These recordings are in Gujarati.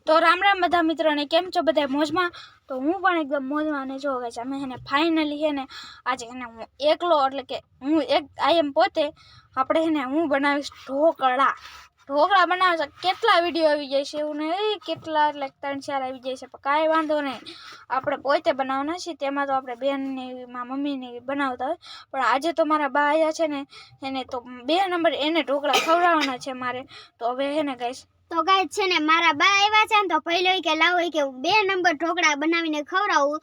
તો રામ રામ બધા મિત્રોને, કેમ છો બધા મોજમાં? તો હું પણ એકદમ મોજમાં. અને જો ગાઈસ અમે હેને ફાઇનલી હેને આજે હેને હું એકલો એટલે કે હું એક આઈ પોતે આપણે હેને હું બનાવીશ ઢોકળા બનાવે છે. કેટલા વિડીયો આવી જાય છે એવું નહીં, કેટલા એટલે 3-4 આવી જાય છે, પણ કાંઈ વાંધો નહીં, આપણે પોતે બનાવવાના છીએ. તેમાં તો આપણે બેનની મમ્મીની બનાવતા હોય, પણ આજે તો મારા બા આવ્યા છે ને એને તો 2 નંબર એને ઢોકળા ખવડાવવાના છે મારે. તો હવે હેને ગાઈસ તો ગાઈસ છે ને મારા બા આવ્યા છે ને તો પહેલો કે લાવો કે 2 નંબર ઢોકળા બનાવીને ખવડાવું.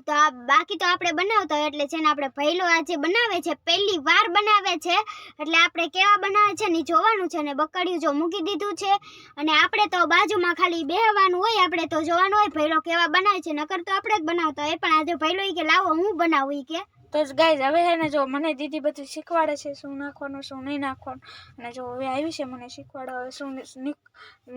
તો આ બાકી તો આપણે બનાવતા હોય એટલે છે ને આપણે પહેલો આજે બનાવે છે, પહેલી વાર બનાવે છે, એટલે આપણે કેવા બનાવે છે ને જોવાનું છે. ને બકડિયું જો મૂકી દીધું છે અને આપણે તો બાજુમાં ખાલી બેહવાનું હોય, આપણે તો જોવાનું હોય પહેલો કેવા બનાવે છે, નકર તો આપણે જ બનાવતા હોય. પણ આજે પહેલો કે લાવો હું બનાવું કે. તો ગાઈઝ હવે હે ને જો મને દીદી બધું શીખવાડે છે શું નાખવાનું શું નહીં નાખવાનું. અને જો હવે આવી છે મને શીખવાડે હવે શું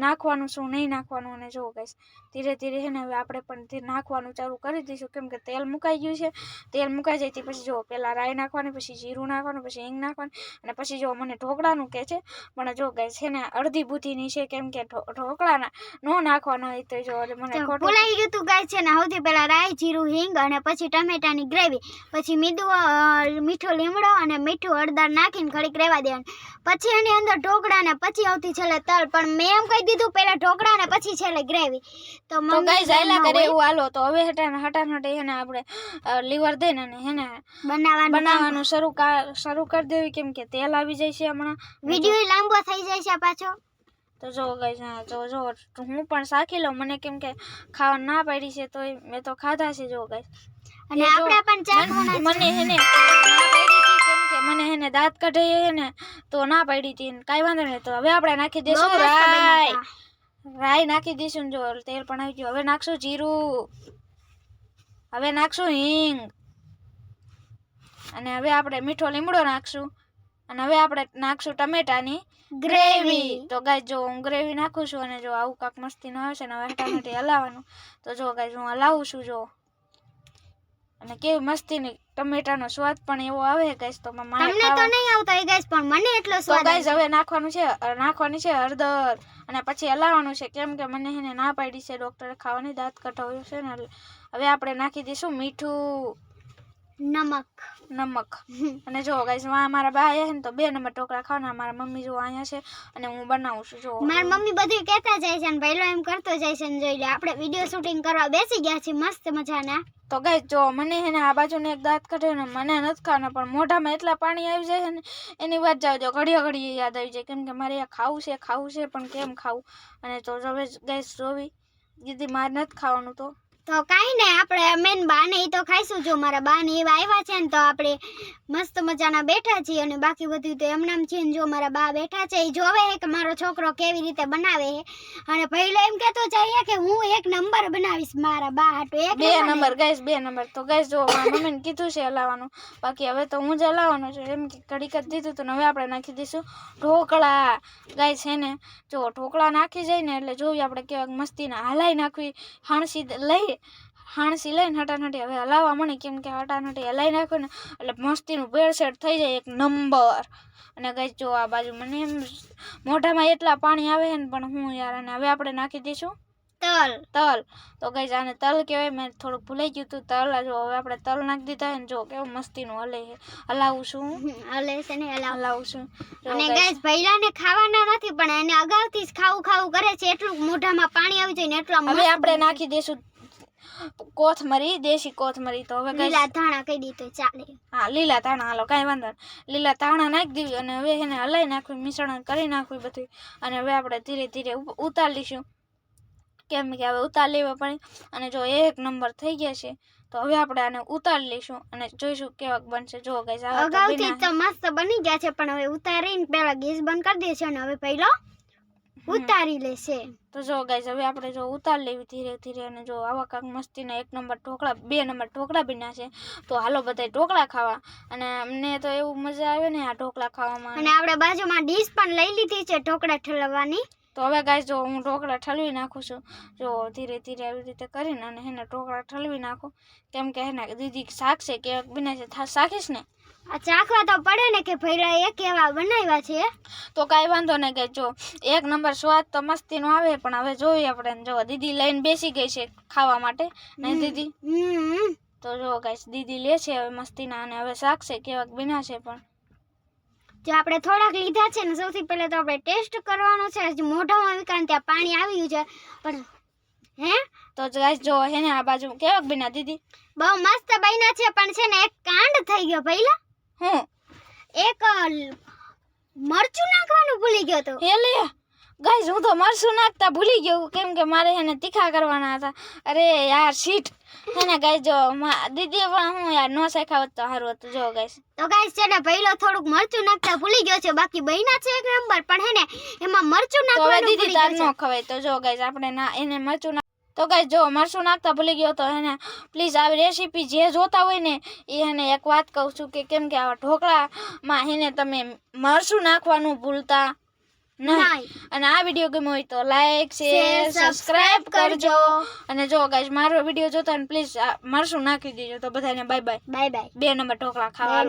નાખવાનું શું નહીં નાખવાનું. અને જો ગાઈઝ ધીરે ધીરે હે ને હવે આપણે પણ નાખવાનું ચાલુ કરી દઈશું, કેમ કે તેલ મુકાઈ ગયું છે. તેલ મુકાઈ જાય તે પછી જો પહેલાં રાઈ નાખવાની, પછી જીરું નાખવાનું, પછી હિંગ નાખવાની, અને પછી જો મને ઢોકળાનું કહે છે. પણ જો ગાઈઝ છે ને અડધી બુદ્ધિની છે, કેમ કે ઢોકળાના નો નાખવાના હોય તો જો મને ભૂલાઈ ગયું તું ગાઈઝ છે ને સૌથી પહેલાં રાઈ, જીરું, હિંગ અને પછી ટમેટાની ગ્રેવી, પછી મીઠો લીમડો અને મીઠું હળદર નાખીને ઘડીક રહેવા દેવાનું, પછી એની અંદર ઢોકળા ને પછી આવતી છેલ્લે તલ. પણ મેં એમ કહી દીધું પહેલા ઢોકળા ને પછી છેલ્લે ગ્રેવી. તો ગાઈઝ આયલા કરે એવું હાલો. તો હવે હટાહટ હેને આપણે લીવર દઈને અને હેને બનાવવાનું શરૂ કરી દેવી, કેમ કે તેલ આવી જાય છે હમણાં. વિડિયો લાંબો થઈ જાય છે પાછો. તો જો ગાઈઝ જો હું પણ શાખી લઉં, મને કેમ કે ખાવા ના પાડી છે તો મેં તો ખાધા છે. જો ગાઈઝ અને આપણે પણ ચાખવાના મને હેને ના પાડી હતી, કેમ કે મને હેને દાંત કાઢે હેને તો ના પાડી હતી. કાંઈ વાંધો નહીં. તો હવે આપણે નાખી દઈશું રાઈ નાખી દઈશું. જો તેલ પણ આવી ગયું. હવે નાખશું જીરું, હવે નાખશું હિંગ, અને હવે આપણે મીઠો લીમડો નાખશું, અને હવે આપણે નાખશું ટમેટાની ગ્રેવી. તો ગાઈઝ જો હું ગ્રેવી નાખું છું, અને જો આવું કાંક મસ્તી ન આવે છે ને હવે ટમેટી હલાવવાનું. તો જો ગાઈઝ હું હલાવું છું જો, અને કેવી મસ્તીની ટમેટાનો સ્વાદ પણ એવો આવે ગાઈઝ. તો તમને તો નહીં આવતો હોય ગાઈઝ, પણ મને એટલો સ્વાદ. તો ગાઈઝ હવે નાખવાની છે હળદર, અને પછી હલાવવાનું છે, કેમ કે મને એને ના પાડી છે ડોક્ટરે ખાવાની, દાંત કઢાવ્યું છે ને. હવે આપણે નાખી દઈશું મીઠું, નમક. અને જો ગાઈઝ મારા બા આવ્યા છે ને તો 2 નંબર ઢોકળા ખાવાના. મારા મમ્મી જો અહીંયા છે અને હું બનાવું છું. જો મારી મમ્મી બધું કહેતા જાય છે અને પહેલો એમ કરતો જાય છે. જોઈ લે આપણે વિડીયો શૂટિંગ કરવા બેસી ગયા છીએ મસ્ત મજાના. તો ગાઈઝ જો મને હે ને આ બાજુને એક દાંત કાઢ્યો ને મને નથી ખાવાના, પણ મોઢામાં એટલા પાણી આવી જાય છે ને એની વાત જાવ દો, ઘડીએ યાદ આવી જાય, કેમ કે મારે આ ખાવું છે પણ કેમ ખાવું. અને તો હવે ગાઈઝ જોવી દીદી મારે નથી ખાવાનું. તો કાંઈ નહીં, આપણે મેન બાને એ તો ખાઈશું. જો મારા બાને એવા આવ્યા છે ને તો આપણે મસ્ત મજાના બેઠા છીએ, અને બાકી બધું તો એમનામ છે ને. જો મારા બા બેઠા છે, એ જોવે છે કે મારો છોકરો કેવી રીતે બનાવે છે, અને પહેલો એમ કહેતો જાય કે હું 1 નંબર બનાવીશ મારા બા હાટુ. 2 નંબર ગાઈઝ 2 નંબર. તો ગાઈઝ જો મારા મમ્મીને કીધું છે હલાવવાનું, બાકી હવે તો હું જ હલાવવાનું છું, એમ કે ઘડીક જ દીધું હતું. હવે આપણે નાખી દઈશું ઢોકળા. ગાઈઝ છે ને જો ઢોકળા નાખી જાય ને એટલે જોઈએ આપણે કેવા મસ્તીના હલાઈ નાખવી, હાણસી લઈને હટાનટી હવે હલાવવા મળી, કેમ કે હટાનટી હલાવી નાખ્યું ને એટલે મસ્તીનું ભેળસેળ થઈ જાય 1 નંબર. અને ગાઈઝ જો આ બાજુ મને એમ મોઢામાં એટલા પાણી આવે ને પણ હું યાર. અને હવે આપણે નાખી દઈશું તલ. તો ગાઈઝ આને તલ કહેવાય, મેં થોડુંક ભૂલાઈ ગયું હતું તલ. જો હવે આપણે તલ નાખી દીધા ને જો કેવું મસ્તીનું હલાવું છું. અને ગાઈઝ ભૈલાને ખાવાના નથી, પણ એને અગાઉથી જ ખાવું કરે છે, એટલું મોઢામાં પાણી આવી જાય ને એટલા. હવે આપણે નાખી દઈશું કોથમરી, દેશી કોથમરી. તો હવે લીલા ધાણા કહી દીધું ચાલે. હા લીલા ધાણા હાલો, કાંઈ વાંધો નહીં. લીલા ધાણા નાખી દીધી અને હવે એને હલાવી નાખવી, મિશ્રણ કરી નાખવી બધું. અને હવે આપણે ધીરે ધીરે ઉતારી લઈશું, કેમ કે હવે ઉતારી લેવા પડે. અને જો 1 નંબર થઈ ગયા છે તો હવે આપણે આને ઉતારી લઈશું અને જોઈશું કેવાક બનશે. જો ગાઈઝ અગાઉથી તો મસ્ત બની ગયા છે, પણ હવે ઉતારીને પહેલા ગેસ બંધ કરી દેશે અને હવે પહેલો ઉતારી લેશે. તો જો ગાઈઝ હવે આપણે જો ઉતારી લેવી ધીરે ધીરે. અને જો આવા કાંક મસ્તીના 1 નંબર ઢોકળા 2 નંબર ઢોકળા બન્યા છે. તો હાલો બધા ઢોકળા ખાવા. અને અમને તો એવું મજા આવે ને આ ઢોકળા ખાવામાં. અને આપણે બાજુમાં ડીશ પણ લઈ લીધી છે ઢોકળા ઠલવવાની. તો હવે ગાઈઝ જો હું ઢોકળા ઠલવી નાખું છું. જો ધીરે ધીરે આવી રીતે કરીને અને હેને ઢોકળા ઠલવી નાખું, કેમ કે હેને દીદી શાકશે કે બને છે શાકીશ ને. આ ચાખવા તો પડે ને કે ભઈલા એ કેવા બનાવ્યા છે. તો કાંઈ વાંધો નહીં કે જો 1 નંબર સ્વાદ તો મસ્તીનો આવે, પણ હવે જોઈએ આપણે. જો દીદી લઈને બેસી ગઈ છે ખાવા માટે, નહીં દીદી? હમ તો જો ગાઈસ દીદી લે છે હવે મસ્તીના, અને હવે શાકશે કેવાક બન્યા છે. પણ જો આપણે થોડાક લીધા છે ને, સૌથી પહેલા તો આપણે ટેસ્ટ કરવાનો છે. હજી મોઢામાં આવી કારણ ત્યાં પાણી આવ્યું છે, પણ હે તો ગાઈસ જો હે ને આ બાજુ કેવાક બન્યા દીદી? બહુ મસ્ત બન્યા છે. પણ છે ને એક કાંડ થઈ ગયો ભઈલા. હું એક મરચું નાખવાનું ભૂલી ગયો તો. હે લે ગાઈસ, હું તો મરસું નાખતા ભૂલી ગયો, કેમ કે મારે એને તીખા કરવાના હતા. અરે યાર શીટ. હે ને ગાઈસ જો દીદી પણ હું યાર નો શીખાવત તો સારું હતું. જો ગાઈસ તો ગાઈસ છે ને ભઈલો થોડુંક મરચું નાખતા ભૂલી ગયો છે, બાકી બન્યા છે એક નંબર. પણ હે ને એમાં મરચું તો હવે નાખવાનું દીદી ભૂલી તાર ગયો નો ખવાય. તો જો ગાઈસ આપણે ના એને મરચું તો ગાઈસ જો મરચું નાખતા ભૂલી ગયો તો એને પ્લીઝ આવી રેસીપી જે જોતા હોય ને એ એને એક વાત કહું છું કે કેમ કે આવા ઢોકળામાં એને તમે મરચું નાખવાનું ભૂલતા નહીં. નહીં. અને આ વિડીયો ગમ્યો હોય તો લાઈક શેર સબસ્ક્રાઇબ કરજો. અને જો ગાઈસ મારો વિડીયો જોતા ને પ્લીઝ મરચું નાખી દેજો. તો બધાને bye bye. Bye bye. 2 number dhokla ખાવા.